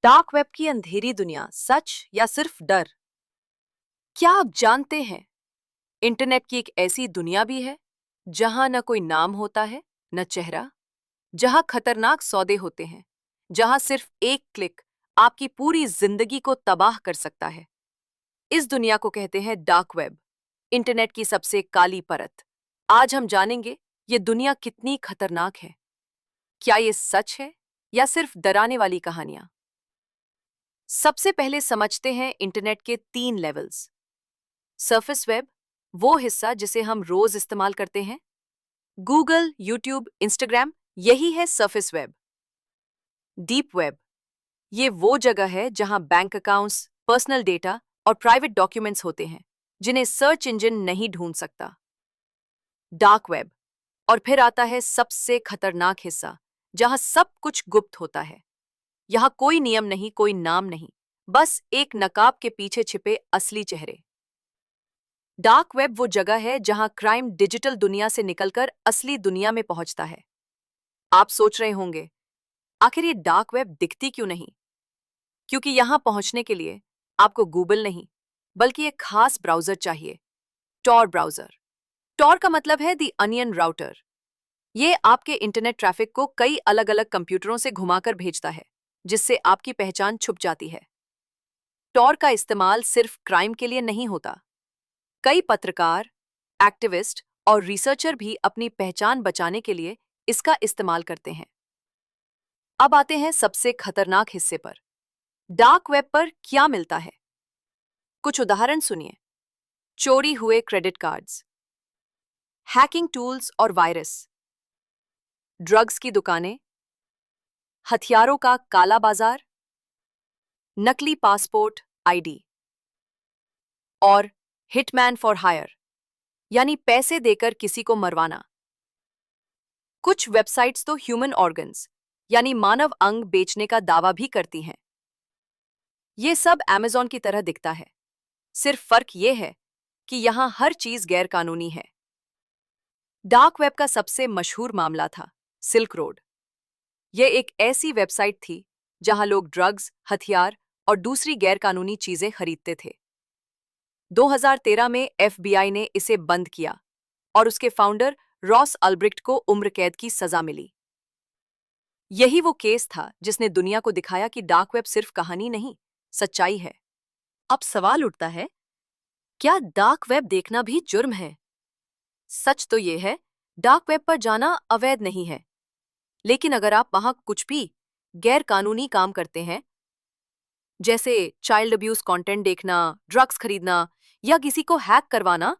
Dark web की अंधेरी दुनिया, सच या सिर्फ डर? क्या आप जानते हैं इंटरनेट की एक ऐसी दुनिया भी है जहां न कोई नाम होता है, न चेहरा, जहां खतरनाक सौदे होते हैं, जहां सिर्फ एक क्लिक आपकी पूरी जिंदगी को तबाह कर सकता है। इस दुनिया को कहते हैं डार्क वेब, इंटरनेट की सबसे काली परत। आज हम जानेंगे ये दुनिया कितनी खतरनाक है। क्या ये सच है या सिर्फ डराने वाली कहानियां? सबसे पहले समझते हैं इंटरनेट के 3 लेवल्स। सरफेस वेब, वो हिस्सा जिसे हम रोज इस्तेमाल करते हैं। गूगल, यूट्यूब, इंस्टाग्राम, यही है सरफेस वेब। डीप वेब, ये वो जगह है जहां बैंक अकाउंट्स, पर्सनल डेटा और प्राइवेट डॉक्यूमेंट्स होते हैं, जिन्हें सर्च इंजन नहीं ढूंढ सकता। डार्क वेब, और फिर आता है सबसे खतरनाक हिस्सा, जहां सब कुछ गुप्त होता है। यहां कोई नियम नहीं, कोई नाम नहीं, बस एक नकाब के पीछे छिपे असली चेहरे। डार्क वेब वो जगह है जहां क्राइम डिजिटल दुनिया से निकलकर असली दुनिया में पहुंचता है। आप सोच रहे होंगे, आखिर ये डार्क वेब दिखती क्यों नहीं? क्योंकि यहां पहुंचने के लिए आपको गूगल नहीं, बल्कि एक खास ब्राउजर चाहिए, टॉर ब्राउजर। टॉर का मतलब है दी अनियन राउटर। ये आपके इंटरनेट ट्रैफिक को कई अलग अलग कंप्यूटरों से घुमाकर भेजता है, जिससे आपकी पहचान छुप जाती है। टॉर का इस्तेमाल सिर्फ क्राइम के लिए नहीं होता। कई पत्रकार, एक्टिविस्ट और रिसर्चर भी अपनी पहचान बचाने के लिए इसका इस्तेमाल करते हैं। अब आते हैं सबसे खतरनाक हिस्से पर। डार्क वेब पर क्या मिलता है? कुछ उदाहरण सुनिए। चोरी हुए क्रेडिट कार्ड्स, हैकिंग टूल्स और वायरस, ड्रग्स की दुकानें, हथियारों का काला बाजार, नकली पासपोर्ट, आईडी और हिटमैन फॉर हायर, यानी पैसे देकर किसी को मरवाना। कुछ वेबसाइट्स तो ह्यूमन ऑर्गन्स, यानी मानव अंग बेचने का दावा भी करती हैं। ये सब अमेज़न की तरह दिखता है, सिर्फ फर्क ये है कि यहां हर चीज गैर कानूनी है। डार्क वेब का सबसे मशहूर मामला था सिल्क रोड। यह एक ऐसी वेबसाइट थी जहां लोग ड्रग्स, हथियार और दूसरी गैर कानूनी चीजें खरीदते थे। 2013 में एफबीआई ने इसे बंद किया और उसके फाउंडर रॉस अल्ब्रिक्ट को उम्र कैद की सजा मिली। यही वो केस था जिसने दुनिया को दिखाया कि डार्क वेब सिर्फ कहानी नहीं, सच्चाई है। अब सवाल उठता है, क्या डार्क वेब देखना भी जुर्म है? सच तो यह है, डार्क वेब पर जाना अवैध नहीं है। लेकिन अगर आप वहां कुछ भी गैर कानूनी काम करते हैं, जैसे चाइल्ड अब्यूज कंटेंट देखना, ड्रग्स खरीदना या किसी को हैक करवाना,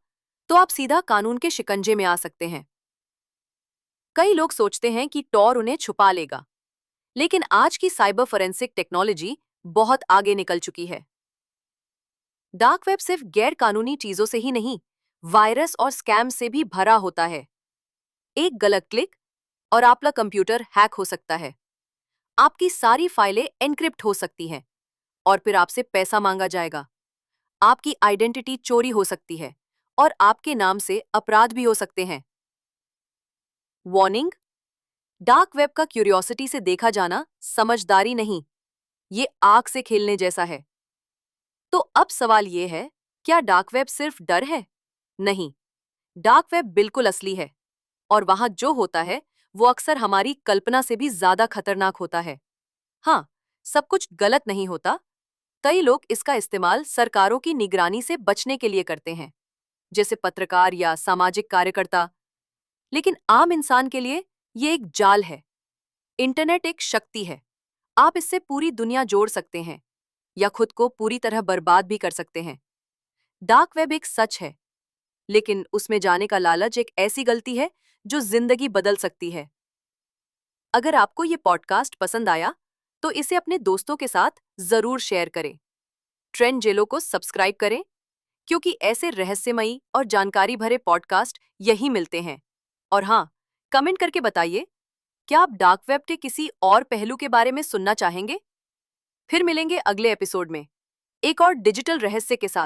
तो आप सीधा कानून के शिकंजे में आ सकते हैं। कई लोग सोचते हैं कि टॉर उन्हें छुपा लेगा, लेकिन आज की साइबर फोरेंसिक टेक्नोलॉजी बहुत आगे निकल चुकी है। डार्क वेब सिर्फ गैर कानूनी चीजों से ही नहीं, वायरस और स्कैम से भी भरा होता है। एक गलत क्लिक और आपका कंप्यूटर हैक हो सकता है, आपकी सारी फाइलें एन्क्रिप्ट हो सकती हैं और फिर आपसे पैसा मांगा जाएगा। आपकी आइडेंटिटी चोरी हो सकती है और आपके नाम से अपराध भी हो सकते हैं। वार्निंग, डार्क वेब का क्यूरियोसिटी से देखा जाना समझदारी नहीं, ये आग से खेलने जैसा है। तो अब सवाल ये है, क्या डार्क वेब सिर्फ डर है? नहीं, डार्क वेब बिल्कुल असली है और वहां जो होता है वो अक्सर हमारी कल्पना से भी ज्यादा खतरनाक होता है। हाँ, सब कुछ गलत नहीं होता। कई लोग इसका इस्तेमाल सरकारों की निगरानी से बचने के लिए करते हैं, जैसे पत्रकार या सामाजिक कार्यकर्ता। लेकिन आम इंसान के लिए ये एक जाल है। इंटरनेट एक शक्ति है, आप इससे पूरी दुनिया जोड़ सकते हैं या खुद को पूरी तरह बर्बाद भी कर सकते हैं। डार्क वेब एक सच है, लेकिन उसमें जाने का लालच एक ऐसी गलती है जो जिंदगी बदल सकती है। अगर आपको ये पॉडकास्ट पसंद आया, तो इसे अपने दोस्तों के साथ जरूर शेयर करें। ट्रेंड जेलो को सब्सक्राइब करें, क्योंकि ऐसे रहस्यमयी और जानकारी भरे पॉडकास्ट यही मिलते हैं। और हाँ, कमेंट करके बताइए, क्या आप डार्क वेब के किसी और पहलू के बारे में सुनना चाहेंगे? फिर मिलेंगे अगले एपिसोड में एक और डिजिटल रहस्य के साथ।